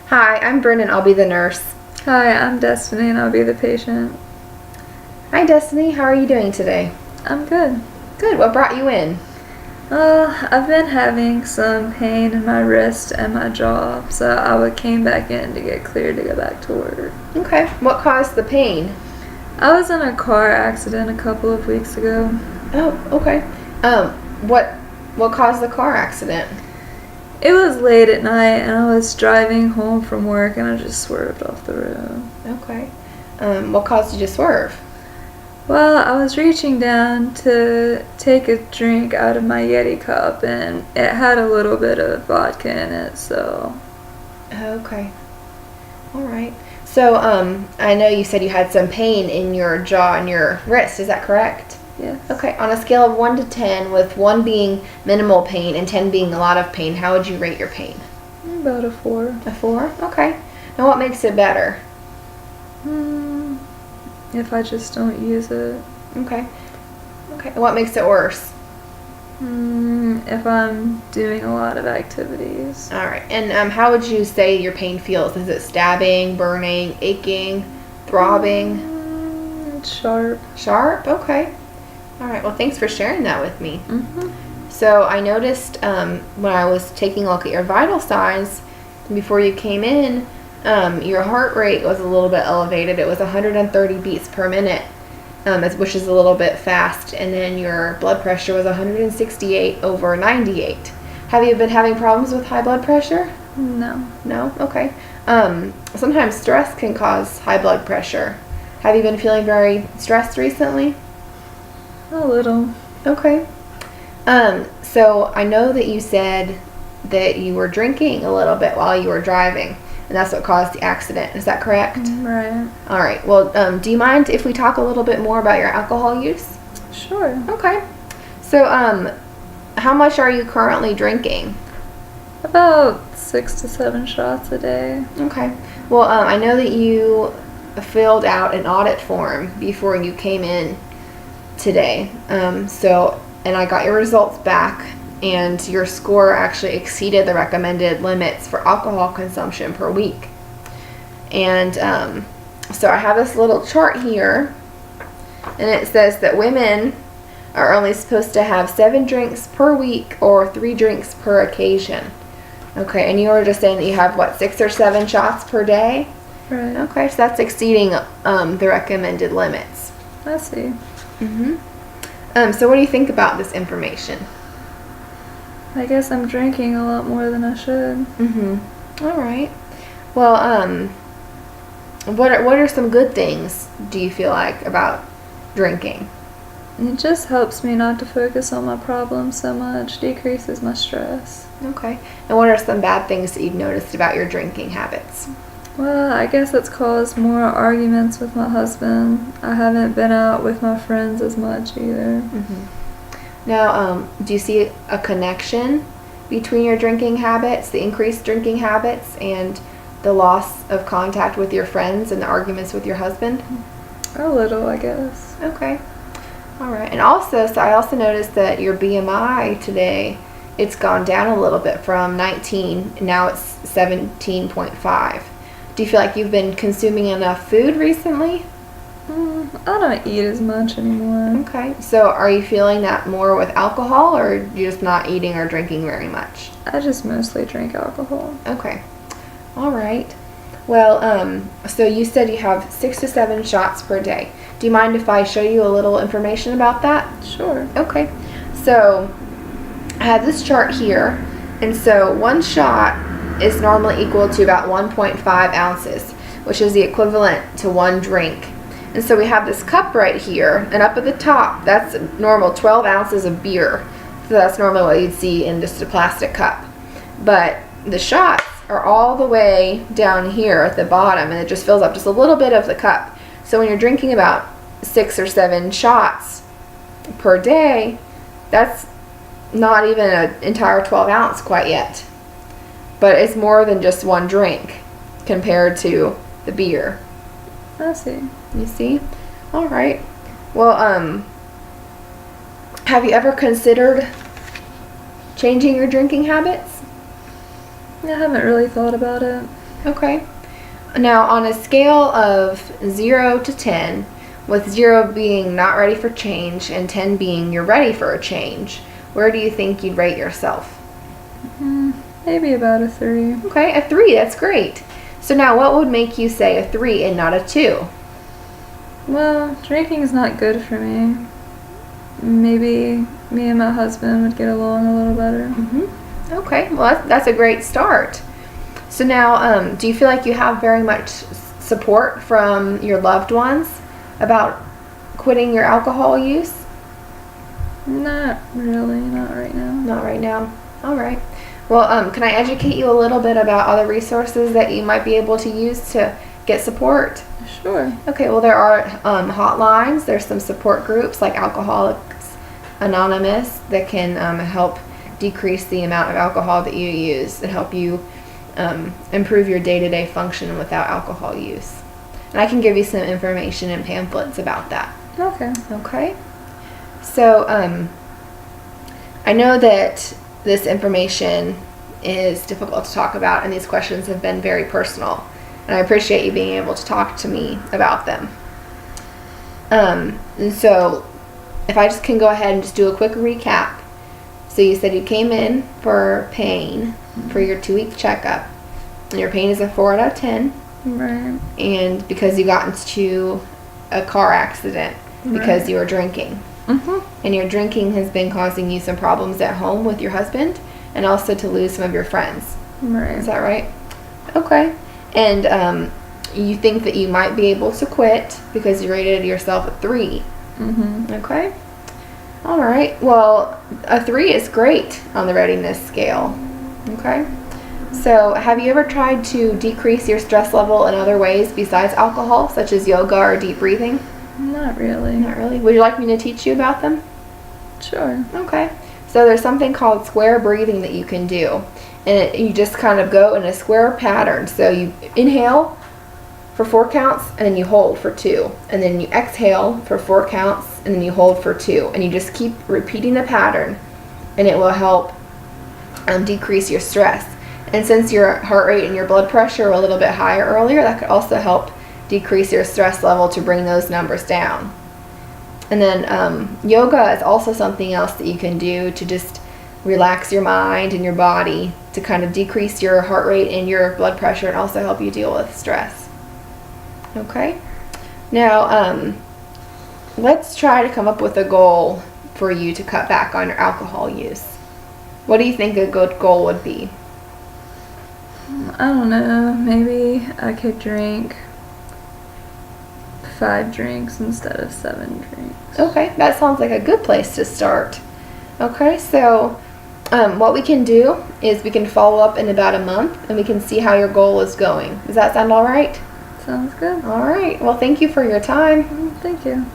Hi, I'm Brennan. I'll be the nurse. Hi, I'm Destiny and I'll be the patient. Hi, Destiny. How are you doing today? I'm good. Good. What brought you in? I've been having some pain in my wrist and my jaw, so I came back in to get cleared to go back to work. Okay. What caused the pain? I was in a car accident a couple of weeks ago. Oh, okay. What caused the car accident? It was late at night and I was driving home from work and I just swerved off the road. Okay. What caused you to swerve? Well, I was reaching down to take a drink out of my Yeti cup and it had a little bit of vodka in it, so... Okay. All right. So, I know you said you had some pain in your jaw and your wrist. Is that correct? Yes. Okay. On a scale of 1 to 10, with 1 being minimal pain and 10 being a lot of pain, how would you rate your pain? About a 4. A 4? Okay. Now, what makes it better? If I just don't use it. Okay. Okay. And what makes it worse? If I'm doing a lot of activities. All right. And how would you say your pain feels? Is it stabbing, burning, aching, throbbing? It's sharp. Sharp? Okay. All right. Well, thanks for sharing that with me. Mm-hmm. So I noticed when I was taking a look at your vital signs before you came in, your heart rate was a little bit elevated. It was 130 beats per minute, which is a little bit fast. And then your blood pressure was 168/98. Have you been having problems with high blood pressure? No. No? Okay. Sometimes stress can cause high blood pressure. Have you been feeling very stressed recently? A little. Okay. So I know that you said that you were drinking a little bit while you were driving, and that's what caused the accident. Is that correct? Right. All right. Well, do you mind if we talk a little bit more about your alcohol use? Sure. Okay. So, how much are you currently drinking? About 6 to 7 shots a day. Okay. Well, I know that you filled out an audit form before you came in today. And I got your results back, and your score actually exceeded the recommended limits for alcohol consumption per week. And so I have this little chart here, and it says that women are only supposed to have 7 drinks per week or 3 drinks per occasion. Okay, and you were just saying that you have, 6 or 7 shots per day? Right. Okay, so that's exceeding the recommended limits. I see. Mm-hmm. So what do you think about this information? I guess I'm drinking a lot more than I should. Mm-hmm. All right. Well, what are some good things do you feel like about drinking? It just helps me not to focus on my problems so much, decreases my stress. Okay. And what are some bad things that you've noticed about your drinking habits? Well, I guess it's caused more arguments with my husband. I haven't been out with my friends as much either. Mm-hmm. Now, do you see a connection between your drinking habits, the increased drinking habits, and the loss of contact with your friends and the arguments with your husband? A little, I guess. Okay. All right. And also, I also noticed that your BMI today, it's gone down a little bit from 19, now it's 17.5. Do you feel like you've been consuming enough food recently? I don't eat as much anymore. Okay. So are you feeling that more with alcohol, or are you just not eating or drinking very much? I just mostly drink alcohol. Okay. All right. Well, so you said you have 6 to 7 shots per day. Do you mind if I show you a little information about that? Sure. Okay. So I have this chart here, and so 1 shot is normally equal to about 1.5 ounces, which is the equivalent to 1 drink. And so we have this cup right here, and up at the top, that's normal 12 ounces of beer. So that's normally what you'd see in just a plastic cup. But the shots are all the way down here at the bottom, and it just fills up just a little bit of the cup. So when you're drinking about 6 or 7 shots per day, that's not even an entire 12 ounce quite yet. But it's more than just 1 drink compared to the beer. I see. You see? All right. Well, have you ever considered changing your drinking habits? I haven't really thought about it. Okay. Now, on a scale of 0 to 10, with 0 being not ready for change and 10 being you're ready for a change, where do you think you'd rate yourself? Maybe about a 3. Okay, a 3, that's great. So now what would make you say a 3 and not a 2? Well, drinking is not good for me. Maybe me and my husband would get along a little better. Okay, well that's a great start. So now, do you feel like you have very much support from your loved ones about quitting your alcohol use? Not really, not right now. Not right now. All right. Well, can I educate you a little bit about other resources that you might be able to use to get support? Sure. Okay, well, there are hotlines. There's some support groups like Alcoholics Anonymous that can help decrease the amount of alcohol that you use and help you improve your day-to-day function without alcohol use. And I can give you some information and pamphlets about that. Okay. Okay. So, I know that this information is difficult to talk about, and these questions have been very personal. And I appreciate you being able to talk to me about them. And so, if I just can go ahead and just do a quick recap. So you said you came in for pain for your 2-week checkup. And your pain is a 4 out of 10. Right. And because you got into a car accident because you were drinking. And your drinking has been causing you some problems at home with your husband and also to lose some of your friends. Right. Is that right? Okay. And you think that you might be able to quit because you rated yourself a 3. Okay. All right. Well, a 3 is great on the readiness scale. Okay. So, have you ever tried to decrease your stress level in other ways besides alcohol, such as yoga or deep breathing? Not really. Not really. Would you like me to teach you about them? Sure. Okay. So there's something called square breathing that you can do. And you just kind of go in a square pattern. So you inhale for 4 counts, and then you hold for 2. And then you exhale for 4 counts, and then you hold for 2. And you just keep repeating the pattern, and it will help decrease your stress. And since your heart rate and your blood pressure were a little bit higher earlier, that could also help decrease your stress level to bring those numbers down. And then yoga is also something else that you can do to just relax your mind and your body to kind of decrease your heart rate and your blood pressure and also help you deal with stress. Okay? Now, let's try to come up with a goal for you to cut back on your alcohol use. What do you think a good goal would be? I don't know. Maybe I could drink 5 drinks instead of 7 drinks. Okay, that sounds like a good place to start. Okay, so what we can do is we can follow up in about a month and we can see how your goal is going. Does that sound all right? Sounds good. All right. Well, thank you for your time. Thank you.